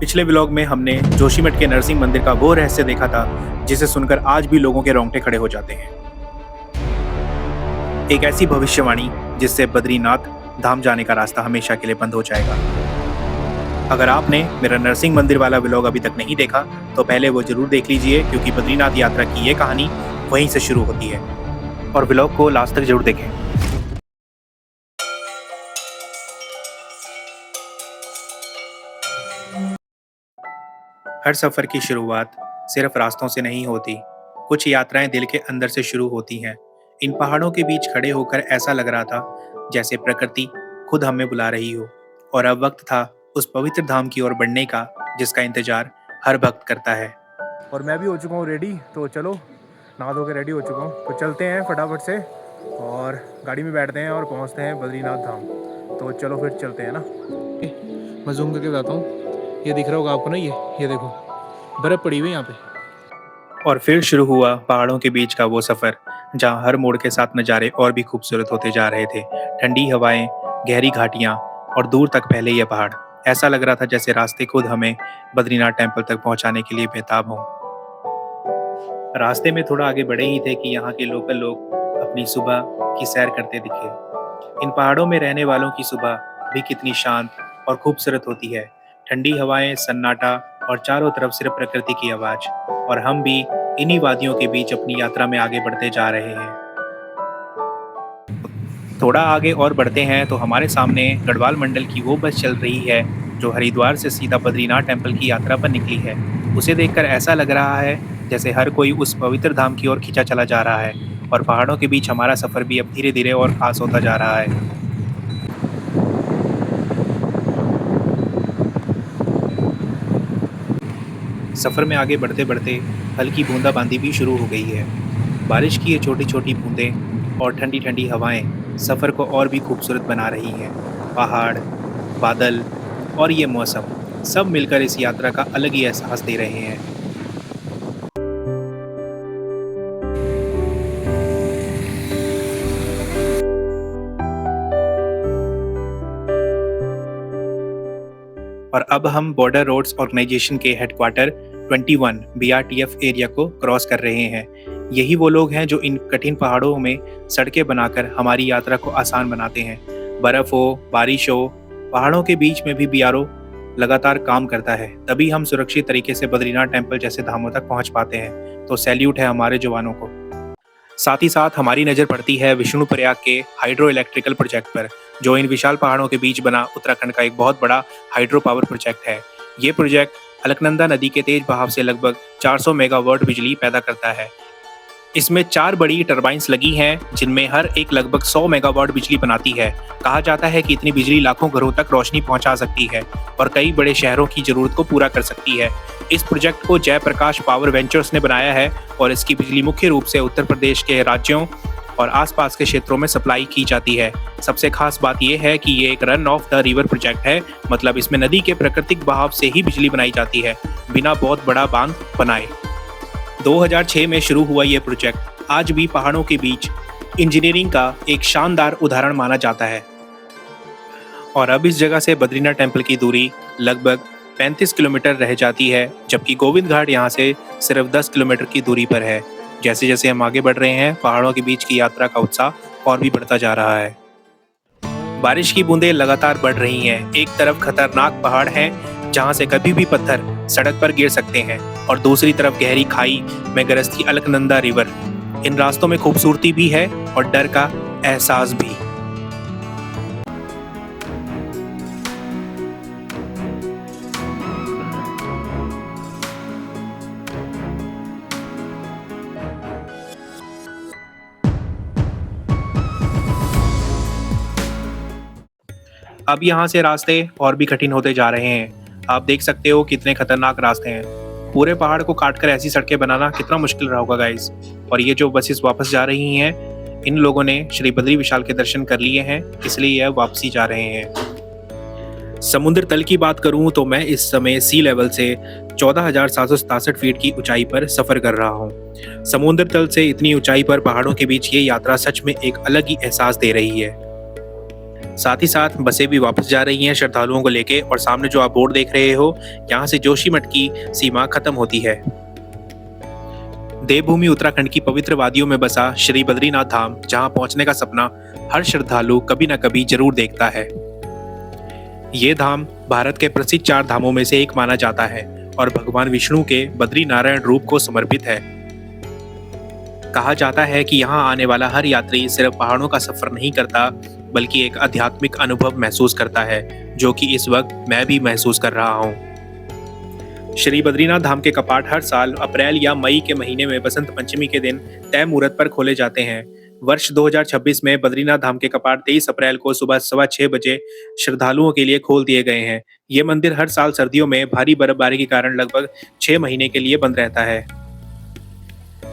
पिछले व्लॉग में हमने जोशीमठ के नरसिंह मंदिर का वो रहस्य देखा था जिसे सुनकर आज भी लोगों के रोंगटे खड़े हो जाते हैं। एक ऐसी भविष्यवाणी जिससे बद्रीनाथ धाम जाने का रास्ता हमेशा के लिए बंद हो जाएगा। अगर आपने मेरा नरसिंह मंदिर वाला व्लॉग अभी तक नहीं देखा तो पहले वो जरूर देख लीजिए, क्योंकि बद्रीनाथ यात्रा की ये कहानी वहीं से शुरू होती है। और व्लॉग को लास्ट तक जरूर देखें। हर सफर की शुरुआत सिर्फ रास्तों से नहीं होती, कुछ यात्राएं दिल के अंदर से शुरू होती हैं। इन पहाड़ों के बीच खड़े होकर ऐसा लग रहा था जैसे प्रकृति खुद हमें बुला रही हो, और अब वक्त था उस पवित्र धाम की ओर बढ़ने का जिसका इंतजार हर भक्त करता है। और मैं भी हो चुका हूँ रेडी, तो चलो नहा धो के रेडी हो चुका हूँ, तो चलते हैं फटाफट से और गाड़ी में बैठते हैं और पहुँचते हैं बद्रीनाथ धाम। तो चलो फिर चलते हैं ना। मैं जूम करके बताता हूँ, ये दिख रहा होगा आपको ना, ये देखो बर्फ़ पड़ी हुई है यहाँ पे। और फिर शुरू हुआ पहाड़ों के बीच का वो सफर जहाँ हर मोड़ के साथ नज़ारे और भी खूबसूरत होते जा रहे थे। ठंडी हवाएं, गहरी घाटियाँ और दूर तक फैले ये पहाड़। ऐसा लग रहा था जैसे रास्ते खुद हमें बद्रीनाथ टेम्पल तक पहुंचाने के लिए बेताब हों। रास्ते में थोड़ा आगे बढ़े ही थे कि यहाँ के लोकल लोग अपनी सुबह की सैर करते दिखे। इन पहाड़ों में रहने वालों की सुबह भी कितनी शांत और खूबसूरत होती है। ठंडी हवाएं, सन्नाटा और चारों तरफ सिर्फ प्रकृति की आवाज। और हम भी इन्हीं वादियों के बीच अपनी यात्रा में आगे बढ़ते जा रहे हैं। थोड़ा आगे और बढ़ते हैं तो हमारे सामने गढ़वाल मंडल की वो बस चल रही है जो हरिद्वार से सीधा बद्रीनाथ टेम्पल की यात्रा पर निकली है। उसे देखकर ऐसा लग रहा है जैसे हर कोई उस पवित्र धाम की ओर खींचा चला जा रहा है, और पहाड़ों के बीच हमारा सफर भी अब धीरे धीरे और खास होता जा रहा है। सफर में आगे बढ़ते बढ़ते हल्की बूंदाबांदी भी शुरू हो गई है। बारिश की ये छोटी छोटी बूंदें और ठंडी ठंडी हवाएं सफर को और भी खूबसूरत बना रही हैं। पहाड़, बादल और ये मौसम सब मिलकर इस यात्रा का अलग ही एहसास दे रहे हैं। और अब हम बॉर्डर रोड्स ऑर्गेनाइजेशन के हेडक्वार्टर 21 BRTF एरिया को क्रॉस कर रहे हैं। यही वो लोग हैं जो इन कठिन पहाड़ों में सड़कें बनाकर हमारी यात्रा को आसान बनाते हैं। बर्फ हो, बारिश हो, पहाड़ों के बीच में भी BRO लगातार काम करता है, तभी हम सुरक्षित तरीके से बद्रीनाथ टेम्पल जैसे धामों तक पहुंच पाते हैं। तो सैल्यूट है हमारे जवानों को। साथ ही साथ हमारी नज़र पड़ती है विष्णु प्रयाग के हाइड्रो इलेक्ट्रिकल प्रोजेक्ट पर, जो इन विशाल पहाड़ों के बीच बना उत्तराखंड का एक बहुत बड़ा हाइड्रो पावर प्रोजेक्ट है। ये प्रोजेक्ट अलकनंदा नदी के तेज बहाव से लगभग 400 मेगावाट बिजली पैदा करता है। इसमें 4 बड़ी टरबाइन्स लगी हैं जिनमें हर एक लगभग 100 मेगावाट बिजली बनाती है। कहा जाता है कि इतनी बिजली लाखों घरों तक रोशनी पहुंचा सकती है और कई बड़े शहरों की जरूरत को पूरा कर सकती है। इस प्रोजेक्ट को जयप्रकाश पावर वेंचर्स ने बनाया है और इसकी बिजली मुख्य रूप से उत्तर प्रदेश के राज्यों और आसपास के क्षेत्रों में सप्लाई की जाती है। सबसे खास बात यह है कि ये एक run of the river project है, मतलब इसमें नदी के प्राकृतिक बहाव से ही बिजली बनाई जाती है, बिना बहुत बड़ा बांध बनाए। 2006 में शुरू हुआ ये प्रोजेक्ट आज भी पहाड़ों के बीच इंजीनियरिंग का एक शानदार उदाहरण माना जाता है। और अब इस जगह से बद्रीनाथ टेम्पल की दूरी लगभग 35 किलोमीटर रह जाती है, जबकि गोविंद घाट यहाँ से सिर्फ 10 किलोमीटर की दूरी पर है। जैसे जैसे हम आगे बढ़ रहे हैं, पहाड़ों के बीच की यात्रा का उत्साह और भी बढ़ता जा रहा है। बारिश की बूंदें लगातार बढ़ रही हैं। एक तरफ खतरनाक पहाड़ हैं जहां से कभी भी पत्थर सड़क पर गिर सकते हैं, और दूसरी तरफ गहरी खाई में गरजती अलकनंदा रिवर। इन रास्तों में खूबसूरती भी है और डर का एहसास भी। अब यहाँ से रास्ते और भी कठिन होते जा रहे हैं। आप देख सकते हो कितने खतरनाक रास्ते हैं। पूरे पहाड़ को काटकर ऐसी सड़कें बनाना कितना मुश्किल रहा होगा गाइस। और ये जो बसेस वापस जा रही हैं, इन लोगों ने श्री बद्री विशाल के दर्शन कर लिए हैं, इसलिए यह वापसी जा रहे हैं। समुद्र तल की बात करूं तो मैं इस समय सी लेवल से 14,767 फीट की ऊंचाई पर सफर कर रहा हूं। समुद्र तल से इतनी ऊंचाई पर पहाड़ों के बीच ये यात्रा सच में एक अलग ही एहसास दे रही है। साथ ही साथ बसें भी वापस जा रही हैं श्रद्धालुओं को लेके, और सामने जो आप बोर्ड देख रहे हो, यहाँ से जोशीमठ की सीमा खत्म होती है। देवभूमि उत्तराखंड की पवित्र वादियों में बसा श्री बद्रीनाथ धाम, जहां पहुंचने का सपना हर श्रद्धालु कभी न कभी जरूर देखता है। ये धाम भारत के प्रसिद्ध 4 धामों में से एक माना जाता है और भगवान विष्णु के बद्री नारायण रूप को समर्पित है। कहा जाता है कि यहाँ आने वाला हर यात्री सिर्फ पहाड़ों का सफर नहीं करता, बल्कि एक आध्यात्मिक अनुभव महसूस करता है, जो कि इस वक्त मैं भी महसूस कर रहा हूँ। श्री बद्रीनाथ धाम के कपाट हर साल अप्रैल या मई के महीने में बसंत पंचमी के दिन तय मुहूर्त पर खोले जाते हैं। वर्ष 2026 में बद्रीनाथ धाम के कपाट 23 अप्रैल को सुबह 6:15 बजे श्रद्धालुओं के लिए खोल दिए गए हैं। ये मंदिर हर साल सर्दियों में भारी बर्फबारी के कारण लगभग 6 महीने के लिए बंद रहता है।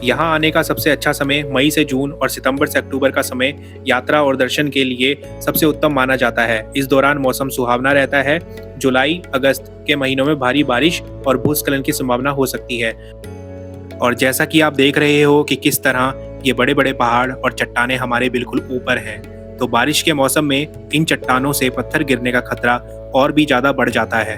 यहाँ आने का सबसे अच्छा समय मई से जून और सितंबर से अक्टूबर का समय यात्रा और दर्शन के लिए सबसे उत्तम माना जाता है। इस दौरान मौसम सुहावना रहता है। जुलाई अगस्त के महीनों में भारी बारिश और भूस्खलन की संभावना हो सकती है। और जैसा कि आप देख रहे हो कि किस तरह ये बड़े बड़े पहाड़ और चट्टानें हमारे बिल्कुल ऊपर हैं, तो बारिश के मौसम में इन चट्टानों से पत्थर गिरने का खतरा और भी ज्यादा बढ़ जाता है।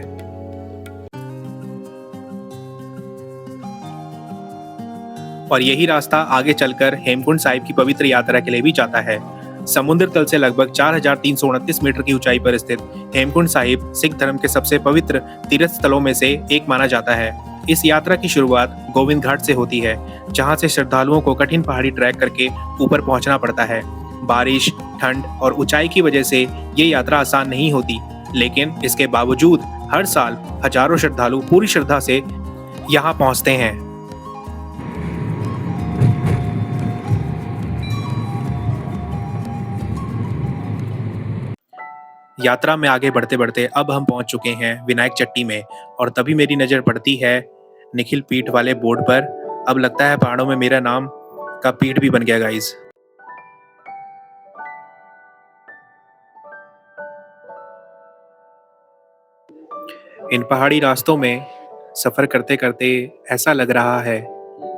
और यही रास्ता आगे चलकर हेमकुंड साहिब की पवित्र यात्रा के लिए भी जाता है। समुद्र तल से लगभग 4329 मीटर की ऊंचाई पर स्थित हेमकुंड साहिब सिख धर्म के सबसे पवित्र तीर्थ स्थलों में से एक माना जाता है। इस यात्रा की शुरुआत गोविंद घाट से होती है, जहां से श्रद्धालुओं को कठिन पहाड़ी ट्रैक करके ऊपर पहुंचना पड़ता है। बारिश, ठंड और ऊंचाई की वजह से ये यात्रा आसान नहीं होती, लेकिन इसके बावजूद हर साल हजारों श्रद्धालु पूरी श्रद्धा से यहाँ पहुंचते हैं। यात्रा में आगे बढ़ते बढ़ते अब हम पहुंच चुके हैं विनायक चट्टी में, और तभी मेरी नजर पड़ती है निखिल पीठ वाले बोर्ड पर। अब लगता है पहाड़ों में मेरा नाम का पीठ भी बन गया गाइस। इन पहाड़ी रास्तों में सफर करते करते ऐसा लग रहा है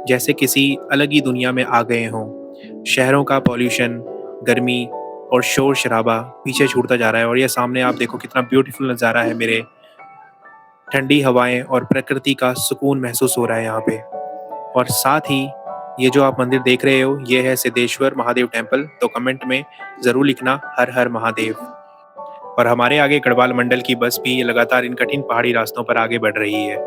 जैसे किसी अलग ही दुनिया में आ गए हों। शहरों का पॉल्यूशन, गर्मी और शोर शराबा पीछे छूटता जा रहा है, और ये सामने आप देखो कितना ब्यूटीफुल नज़ारा है मेरे। ठंडी हवाएं और प्रकृति का सुकून महसूस हो रहा है यहाँ पे। और साथ ही ये जो आप मंदिर देख रहे हो, ये है सिद्धेश्वर महादेव टेम्पल। तो कमेंट में ज़रूर लिखना हर हर महादेव। और हमारे आगे गढ़वाल मंडल की बस भी लगातार इन कठिन पहाड़ी रास्तों पर आगे बढ़ रही है।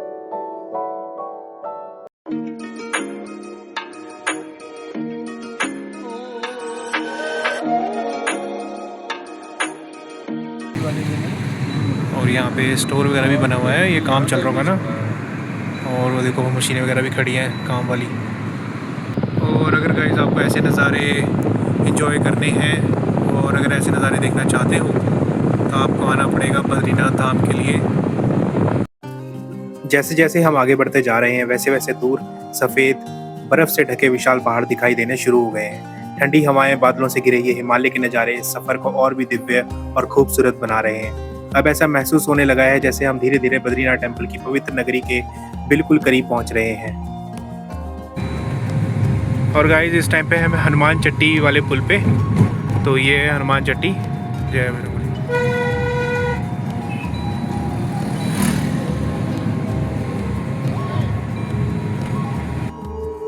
और यहाँ पे स्टोर वगैरह भी बना हुआ है, ये काम चल रहा होगा ना। और वो देखो मशीनें वगैरह भी खड़ी हैं काम वाली। और अगर गाइस आपको ऐसे नज़ारे एंजॉय करने हैं और अगर ऐसे नज़ारे देखना चाहते हो तो आपको आना पड़ेगा बद्रीनाथ धाम के लिए। जैसे जैसे हम आगे बढ़ते जा रहे हैं, वैसे वैसे दूर सफ़ेद बर्फ़ से ढके विशाल पहाड़ दिखाई देने शुरू हो गए हैं। ठंडी हवाएं, बादलों से घिरे ये हिमालय के नज़ारे सफ़र को और भी दिव्य और खूबसूरत बना रहे हैं। अब ऐसा महसूस होने लगा है जैसे हम धीरे धीरे बद्रीनाथ टेम्पल की पवित्र नगरी के बिल्कुल करीब पहुंच रहे हैं। और गाइस इस टाइम पे हम हनुमान चट्टी वाले पुल पे, तो ये है हनुमान चट्टी। जय मेरे।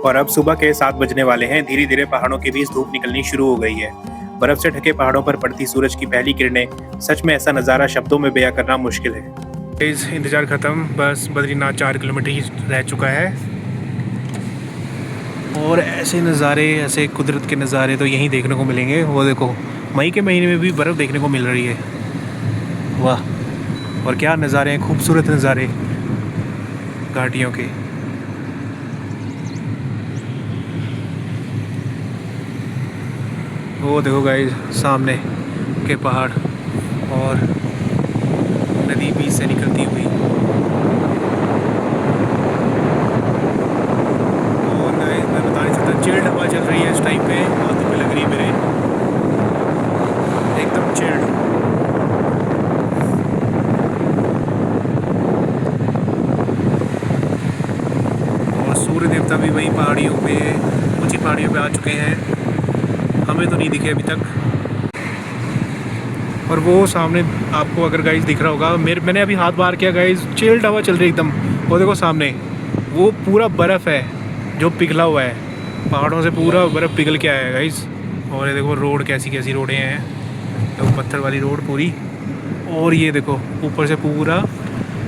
और अब सुबह के 7 बजने वाले हैं। धीरे धीरे पहाड़ों के बीच धूप निकलनी शुरू हो गई है। बर्फ से ढके पहाड़ों पर पड़ती सूरज की पहली किरणें, सच में ऐसा नज़ारा शब्दों में बयां करना मुश्किल है। इस इंतजार खत्म, बस बद्रीनाथ 4 किलोमीटर ही रह चुका है। और ऐसे नज़ारे, ऐसे कुदरत के नज़ारे तो यहीं देखने को मिलेंगे। वो देखो मई के महीने में भी बर्फ़ देखने को मिल रही है। वाह, और क्या नज़ारे हैं, खूबसूरत नज़ारे घाटियों के। वो देखो गाइस सामने के पहाड़ और नदी बीच से निकलती हुई। और गाइस मैं बता नहीं सकता, चिल्ड हवा चल रही है इस टाइम पे, हाथों पे लग रही है मेरे, एकदम चिल्ड। और सूर्य देवता भी वही पहाड़ियों पे, ऊंची पहाड़ियों पे आ चुके हैं। हमें तो नहीं दिखे अभी तक। और वो सामने आपको अगर गाइस दिख रहा होगा, मैंने अभी हाथ बाहर किया गाइस, चिल्ड हवा चल रही है एकदम। वो देखो सामने वो पूरा बर्फ़ है जो पिघला हुआ है, पहाड़ों से पूरा बर्फ़ पिघल के आया है गाइस। और ये देखो रोड, कैसी कैसी रोडें हैं, तो पत्थर वाली रोड पूरी। और ये देखो ऊपर से पूरा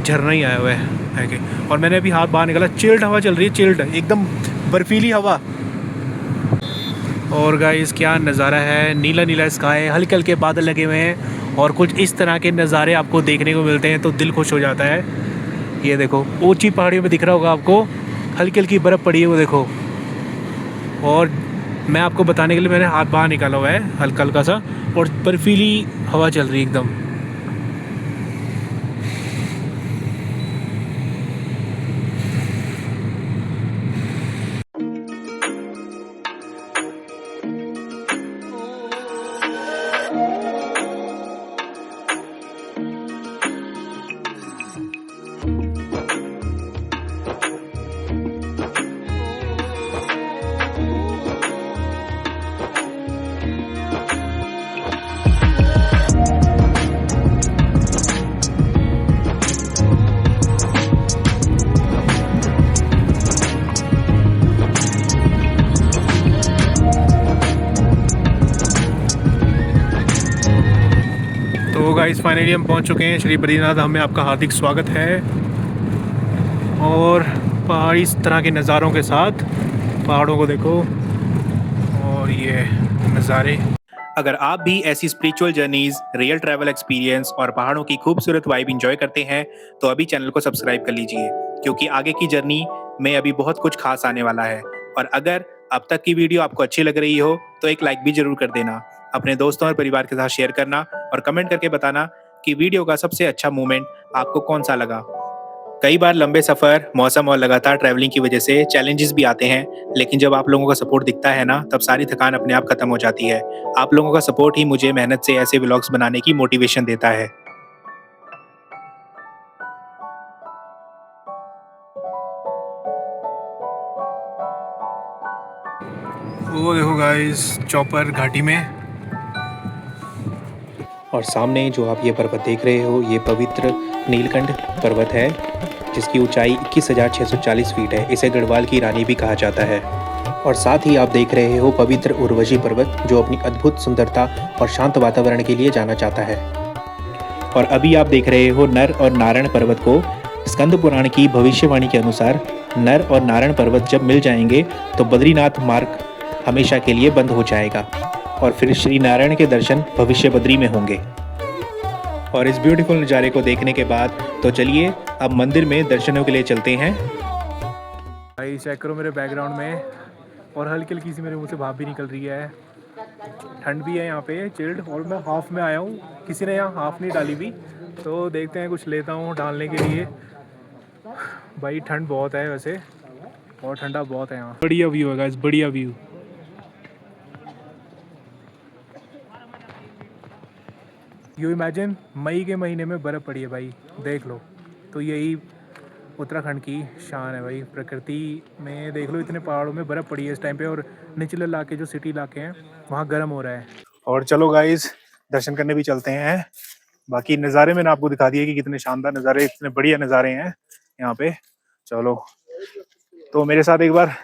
झरना ही आया हुआ है कि। और मैंने अभी हाथ बाहर निकाला, चिल्ड हवा चल रही है, चिल्ड एकदम बर्फीली हवा। और गाइस क्या नज़ारा है, नीला नीला स्काई, हल्के हल्के बादल लगे हुए हैं और कुछ इस तरह के नज़ारे आपको देखने को मिलते हैं तो दिल खुश हो जाता है। ये देखो ऊंची पहाड़ियों में दिख रहा होगा आपको, हल्की हल्की बर्फ़ पड़ी है वो देखो। और मैं आपको बताने के लिए मैंने हाथ बाहर निकाला हुआ है हल्का हल्का सा, और बर्फीली हवा चल रही है एकदम। तो गाइस फाइनली हम पहुंच चुके हैं श्री बद्रीनाथ धाम में। आपका हार्दिक स्वागत है। और पहाड़ी इस तरह के नज़ारों के साथ, पहाड़ों को देखो और ये नज़ारे। अगर आप भी ऐसी spiritual journeys, real travel experience और पहाड़ों की खूबसूरत वाइब एंजॉय करते हैं तो अभी चैनल को सब्सक्राइब कर लीजिए, क्योंकि आगे की जर्नी में अभी बहुत कुछ खास आने वाला है। और अगर अब तक की वीडियो आपको अच्छी लग रही हो तो एक लाइक भी जरूर कर देना, अपने दोस्तों और परिवार के साथ शेयर करना और कमेंट करके बताना कि वीडियो का सबसे अच्छा मोमेंट आपको कौन सा लगा। कई बार लंबे सफ़र, मौसम और लगातार ट्रैवलिंग की वजह से चैलेंजेस भी आते हैं, लेकिन जब आप लोगों का सपोर्ट दिखता है ना, तब सारी थकान अपने आप खत्म हो जाती है। आप लोगों का सपोर्ट ही मुझे मेहनत से ऐसे व्लॉग्स बनाने की मोटिवेशन देता है। वो देखो गाइस चौपर घाटी में। और सामने जो आप ये पर्वत देख रहे हो, ये पवित्र नीलकंठ पर्वत है, जिसकी ऊंचाई 21,640 फीट है। इसे गढ़वाल की रानी भी कहा जाता है। और साथ ही आप देख रहे हो पवित्र उर्वशी पर्वत, जो अपनी अद्भुत सुंदरता और शांत वातावरण के लिए जाना जाता है। और अभी आप देख रहे हो नर और नारायण पर्वत को। स्कंद पुराण की भविष्यवाणी के अनुसार नर और नारायण पर्वत जब मिल जाएंगे तो बद्रीनाथ मार्ग हमेशा के लिए बंद हो जाएगा और फिर श्री नारायण के दर्शन भविष्य बद्री में होंगे। और इस ब्यूटीफुल नज़ारे को देखने के बाद तो चलिए अब मंदिर में दर्शनों के लिए चलते हैं। भाई चेक करो मेरे बैकग्राउंड में, और हल्की हल्की सी मेरे मुंह से भाप भी निकल रही है। ठंड भी है यहाँ पे, चिल्ड। और मैं हाफ में आया हूँ, किसी ने यहाँ हाफ नहीं डाली भी, तो देखते हैं कुछ लेता हूँ डालने के लिए। भाई ठंड बहुत है वैसे, और ठंडा बहुत है यहाँ। बढ़िया व्यू है गाइस, बढ़िया व्यू। यू इमेजिन मई के महीने में बर्फ़ पड़ी है भाई, देख लो। तो यही उत्तराखंड की शान है भाई, प्रकृति में देख लो, इतने पहाड़ों में बर्फ़ पड़ी है इस टाइम पे, और निचले इलाके जो सिटी इलाके हैं वहाँ गर्म हो रहा है। और चलो गाइस दर्शन करने भी चलते हैं। बाकी नज़ारे मैंने आपको दिखा दिए कि कितने शानदार नज़ारे, इतने बढ़िया नज़ारे हैं यहाँ पे। चलो तो मेरे साथ एक बार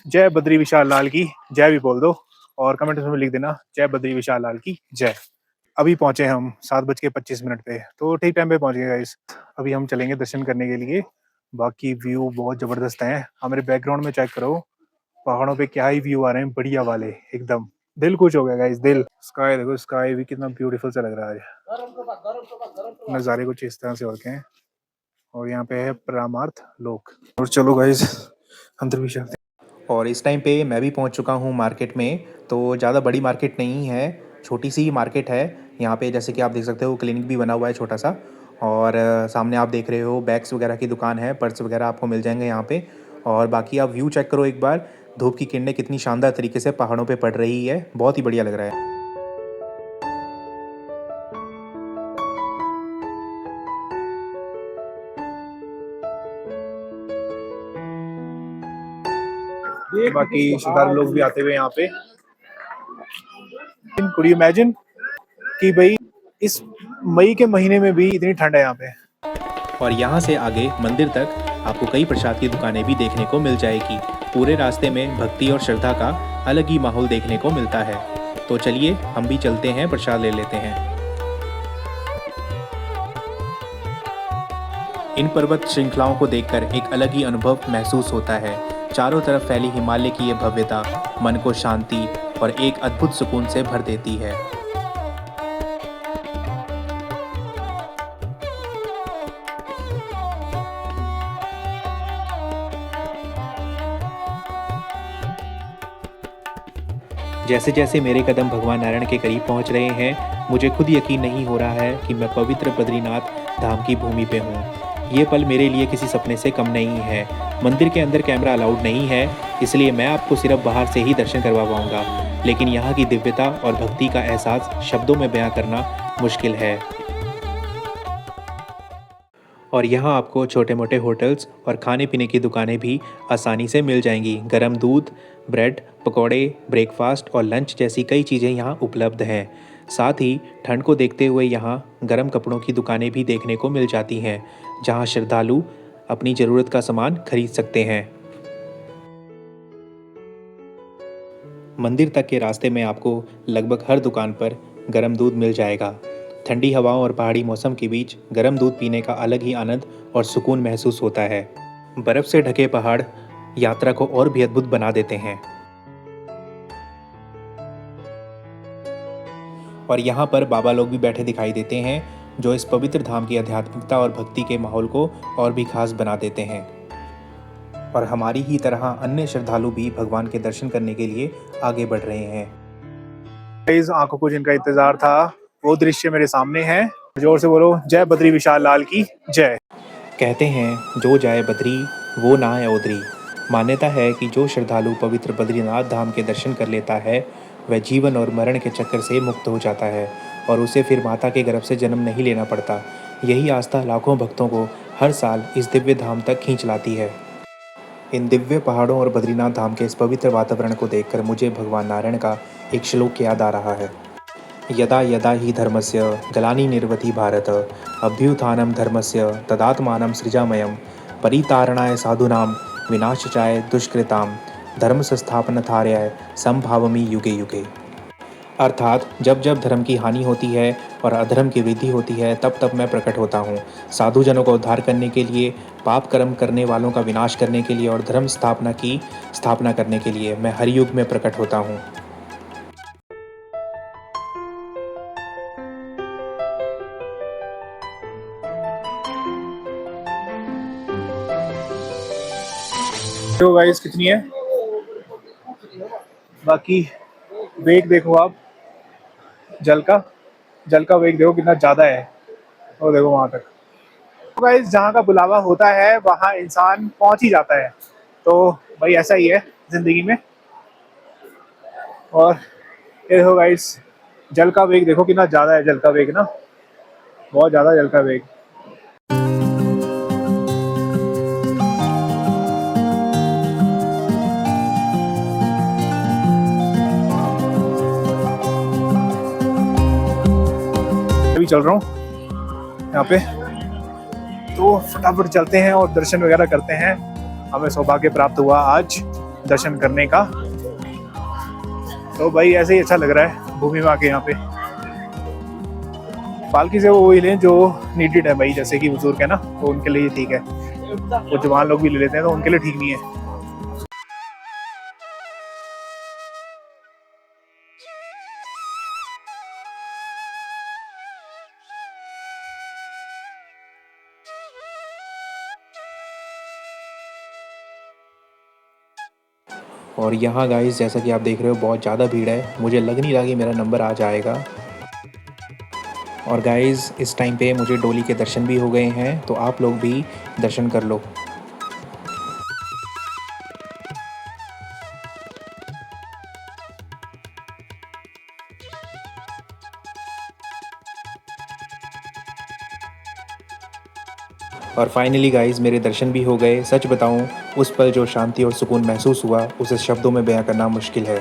जय बद्री विशाल लाल की जय भी बोल दो, और कमेंट में लिख देना जय बद्री विशाल लाल की जय। अभी पहुंचे हम 7:25 पे, तो ठीक टाइम पे पहुंच गए गाइस। अभी हम चलेंगे दर्शन करने के लिए। बाकी व्यू बहुत जबरदस्त है। हमारे बैकग्राउंड में चेक करो, पहाड़ों पे क्या ही व्यू आ रहे हैं, बढ़िया वाले एकदम। दिल खुश हो गया गाइस, दिल। स्काई देखो, स्काई भी कितना ब्यूटीफुल सा लग रहा है। नज़ारे कुछ इस तरह से होते हैं। और यहाँ पे है परमार्थ लोक। और चलो गाइस अंदर भी चलते हैं। और इस टाइम पे मैं भी पहुंच चुका हूं मार्केट में। तो ज़्यादा बड़ी मार्केट नहीं है, छोटी सी मार्केट है यहाँ पे। जैसे कि आप देख सकते हो क्लिनिक भी बना हुआ है छोटा सा। और सामने आप देख रहे हो बैग्स वगैरह की दुकान है, पर्स वगैरह आपको मिल जाएंगे यहाँ पे। और बाकी आप व्यू चेक करो एक बार, धूप की किरणें कितनी शानदार तरीके से पहाड़ों पे पड़ रही है, बहुत ही बढ़िया लग रहा है। बाकी श्रद्धालु लोग भी आते हुए यहाँ पे। कुड यू इमेजिन कि भाई मई के महीने में भी इतनी ठंड है यहाँ पे। और यहाँ से आगे मंदिर तक आपको कई प्रसाद की दुकानें भी देखने को मिल जाएगी। पूरे रास्ते में भक्ति और श्रद्धा का अलग ही माहौल देखने को मिलता है। तो चलिए हम भी चलते हैं, प्रसाद ले लेते हैं। इन पर्वत श्रृंखलाओं को देखकर एक अलग ही अनुभव महसूस होता है। चारों तरफ फैली हिमालय की ये भव्यता मन को शांति और एक अद्भुत सुकून से भर देती है। जैसे जैसे मेरे कदम भगवान नारायण के करीब पहुंच रहे हैं, मुझे खुद यकीन नहीं हो रहा है कि मैं पवित्र बद्रीनाथ धाम की भूमि पे हूँ। ये पल मेरे लिए किसी सपने से कम नहीं है। मंदिर के अंदर कैमरा अलाउड नहीं है, इसलिए मैं आपको सिर्फ बाहर से ही दर्शन करवा पाऊंगा, लेकिन यहाँ की दिव्यता और भक्ति का एहसास शब्दों में बयां करना मुश्किल है। और यहाँ आपको छोटे मोटे होटल्स और खाने पीने की दुकानें भी आसानी से मिल जाएंगी। गर्म दूध, ब्रेड, पकौड़े, ब्रेकफास्ट और लंच जैसी कई चीज़ें यहाँ उपलब्ध हैं। साथ ही ठंड को देखते हुए यहाँ गर्म कपड़ों की दुकानें भी देखने को मिल जाती हैं, जहाँ श्रद्धालु अपनी ज़रूरत का सामान खरीद सकते हैं। मंदिर तक के रास्ते में आपको लगभग हर दुकान पर गर्म दूध मिल जाएगा। ठंडी हवाओं और पहाड़ी मौसम के बीच गर्म दूध पीने का अलग ही आनंद और सुकून महसूस होता है। बर्फ से ढके पहाड़ यात्रा को और भी अद्भुत बना देते हैं। और यहाँ पर बाबा लोग भी बैठे दिखाई देते हैं, जो इस पवित्र धाम की आध्यात्मिकता और भक्ति के माहौल को और भी खास बना देते हैं। और हमारी ही तरह अन्य श्रद्धालु भी भगवान के दर्शन करने के लिए आगे बढ़ रहे हैं। इस आंखों को जिनका इंतजार था वो दृश्य मेरे सामने है। जोर से बोलो, जय बद्री विशाल लाल की जय। कहते हैं जो जाए बद्री वो ना आए ओदरी। मान्यता है कि जो श्रद्धालु पवित्र बद्रीनाथ धाम के दर्शन कर लेता है, वह जीवन और मरण के चक्कर से मुक्त हो जाता है और उसे फिर माता के गर्भ से जन्म नहीं लेना पड़ता। यही आस्था लाखों भक्तों को हर साल इस दिव्य धाम तक खींच लाती है। इन दिव्य पहाड़ों और बद्रीनाथ धाम के इस पवित्र वातावरण को देखकर मुझे भगवान नारायण का एक श्लोक याद आ रहा है। यदा यदा हि धर्मस्य ग्लानि निर्वति भारत अभ्युत्थानं धर्मस्य तदात्मानं सृजामयं परितारणाय साधूनां विनाशाय दुष्कृतां धर्म संस्थापनार्थाय संभावमी युगे युगे। अर्थात जब जब धर्म की हानि होती है और अधर्म की वृद्धि होती है, तब तब मैं प्रकट होता हूँ, साधु जनों का उद्धार करने के लिए, पाप कर्म करने वालों का विनाश करने के लिए और धर्म स्थापना की स्थापना करने के लिए मैं हर युग में प्रकट होता हूँ। तो गाइस कितनी है, बाकी वेग देखो आप, जल का वेग देखो कितना ज़्यादा है। और देखो वहाँ तक। तो गाइस जहाँ का बुलावा होता है वहाँ इंसान पहुँच ही जाता है। तो भाई ऐसा ही है ज़िंदगी में। और ये देखो गाइस, जल का वेग देखो कितना ज़्यादा है। जल का वेग ना, बहुत ज़्यादा जल का वेग। अभी चल रहा हूँ यहाँ पे, तो फटाफट चलते हैं और दर्शन वगैरह करते हैं। हमें सौभाग्य प्राप्त हुआ आज दर्शन करने का। तो भाई ऐसे ही अच्छा लग रहा है भूमि में आके। यहाँ पे पालकी से वो लें जो नीडेड है भाई, जैसे कि बुजुर्ग है ना, तो उनके लिए ठीक है। वो जवान लोग भी ले लेते हैं तो उनके लिए ठीक नहीं है। और यहाँ गाइस जैसा कि आप देख रहे हो बहुत ज़्यादा भीड़ है। मुझे लग नहीं रहा कि मेरा नंबर आ जाएगा। और गाइस इस टाइम पे मुझे डोली के दर्शन भी हो गए हैं, तो आप लोग भी दर्शन कर लो। और फाइनली गाइस मेरे दर्शन भी हो गए। सच बताऊं, उस पल जो शांति और सुकून महसूस हुआ उसे शब्दों में बयां करना मुश्किल है।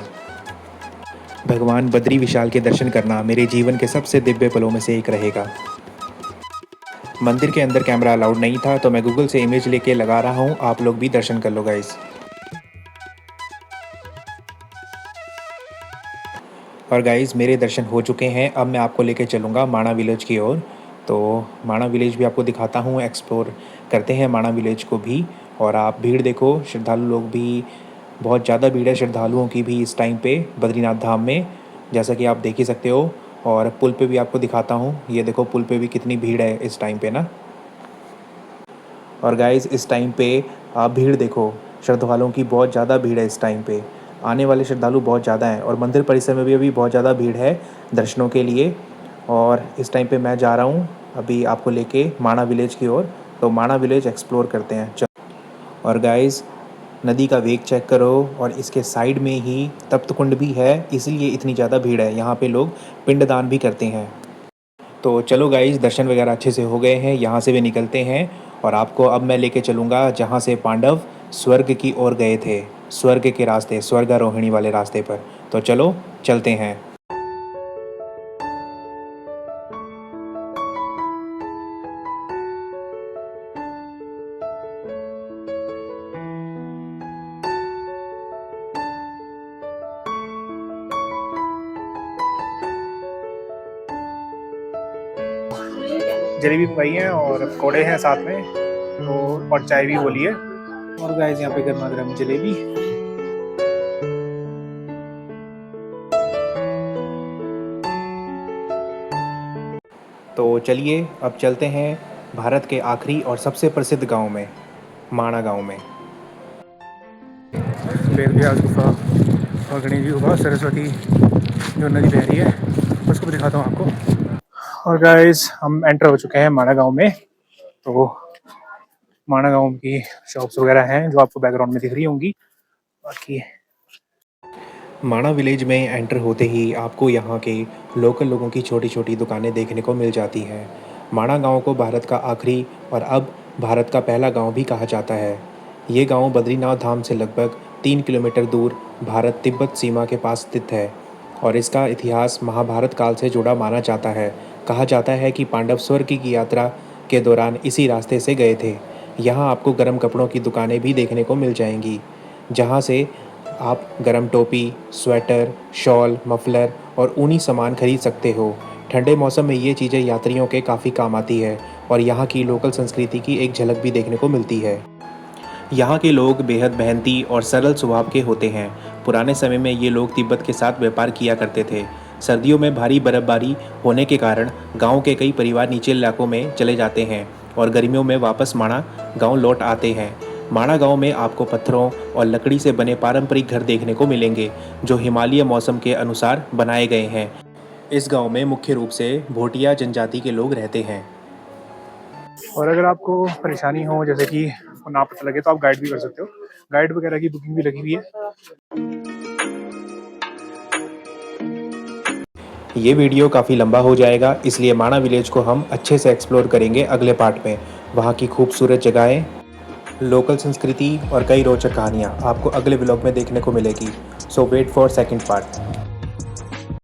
भगवान बद्री विशाल के दर्शन करना मेरे जीवन के सबसे दिव्य पलों में से एक रहेगा। मंदिर के अंदर कैमरा अलाउड नहीं था, तो मैं गूगल से इमेज लेके लगा रहा हूँ, आप लोग भी दर्शन कर लो गाइस। और गाइस मेरे दर्शन हो चुके हैं, अब मैं आपको लेके चलूँगा माणा विलेज की ओर। तो माणा विलेज भी आपको दिखाता हूँ, एक्सप्लोर करते हैं माणा विलेज को भी। और आप भीड़ देखो, श्रद्धालु लोग भी, बहुत ज़्यादा भीड़ है श्रद्धालुओं की भी इस टाइम पे बद्रीनाथ धाम में, जैसा कि आप देख ही सकते हो। और पुल पे भी आपको दिखाता हूँ, ये देखो पुल पे भी कितनी भीड़ है इस टाइम पे ना। और गाइस इस टाइम पे आप भीड़ देखो, श्रद्धालुओं की बहुत ज़्यादा भीड़ है इस टाइम पे, आने वाले श्रद्धालु बहुत ज़्यादा हैं। और मंदिर परिसर में भी अभी बहुत ज़्यादा भीड़ है दर्शनों के लिए। और इस टाइम पे मैं जा रहा हूँ अभी आपको लेके माणा विलेज की ओर। तो माणा विलेज एक्सप्लोर करते हैं, चलो। और गाइस नदी का वेग चेक करो, और इसके साइड में ही तप्त कुंड भी है, इसलिए इतनी ज़्यादा भीड़ है। यहाँ पे लोग पिंडदान भी करते हैं। तो चलो गाइस दर्शन वगैरह अच्छे से हो गए हैं, यहाँ से भी निकलते हैं। और आपको अब मैं लेके चलूँगा जहाँ से पांडव स्वर्ग की ओर गए थे, स्वर्ग के रास्ते, स्वर्गारोहिणी वाले रास्ते पर। तो चलो चलते हैं। जलेबी मंगाई है और पकौड़े हैं साथ में, तो और चाय भी बोली है। और गाइस यहाँ पे गर्मा गर्म जलेबी। तो चलिए अब चलते हैं भारत के आखिरी और सबसे प्रसिद्ध गांव में, माणा गांव में। बेद व्यास गुफा और गणेश जी गुफा, सरस्वती जो नदी बह रही है उसको भी दिखाता हूँ आपको। और गाइस हम एंटर हो चुके हैं माणा गांव में। तो माणा गांव की शॉप्स वगैरह हैं जो आपको बैकग्राउंड में दिख रही होंगी। बाकी माणा विलेज में एंटर होते ही आपको यहाँ के लोकल लोगों की छोटी छोटी दुकानें देखने को मिल जाती हैं। माणा गांव को भारत का आखिरी और अब भारत का पहला गांव भी कहा जाता है। ये गांव बद्रीनाथ धाम से लगभग 3 किलोमीटर दूर भारत तिब्बत सीमा के पास स्थित है। और इसका इतिहास महाभारत काल से जुड़ा माना जाता है। कहा जाता है कि पांडव स्वर्ग की यात्रा के दौरान इसी रास्ते से गए थे। यहाँ आपको गर्म कपड़ों की दुकानें भी देखने को मिल जाएंगी, जहाँ से आप गर्म टोपी, स्वेटर, शॉल, मफलर और ऊनी सामान खरीद सकते हो। ठंडे मौसम में ये चीज़ें यात्रियों के काफ़ी काम आती है, और यहाँ की लोकल संस्कृति की एक झलक भी देखने को मिलती है। यहाँ के लोग बेहद मेहनती और सरल स्वभाव के होते हैं। पुराने समय में ये लोग तिब्बत के साथ व्यापार किया करते थे। सर्दियों में भारी बर्फबारी होने के कारण गांव के कई परिवार निचले इलाकों में चले जाते हैं, और गर्मियों में वापस माणा गांव लौट आते हैं। माणा गांव में आपको पत्थरों और लकड़ी से बने पारंपरिक घर देखने को मिलेंगे, जो हिमालय मौसम के अनुसार बनाए गए हैं। इस गांव में मुख्य रूप से भोटिया जनजाति के लोग रहते हैं। और अगर आपको परेशानी हो, जैसे कि ना पता लगे, तो आप गाइड भी कर सकते हो। गाइड वगैरह की बुकिंग भी लगी हुई है। ये वीडियो काफ़ी लंबा हो जाएगा, इसलिए माणा विलेज को हम अच्छे से एक्सप्लोर करेंगे अगले पार्ट में। वहाँ की खूबसूरत जगहें, लोकल संस्कृति और कई रोचक कहानियाँ आपको अगले व्लॉग में देखने को मिलेगी। सो वेट फॉर सेकंड पार्ट।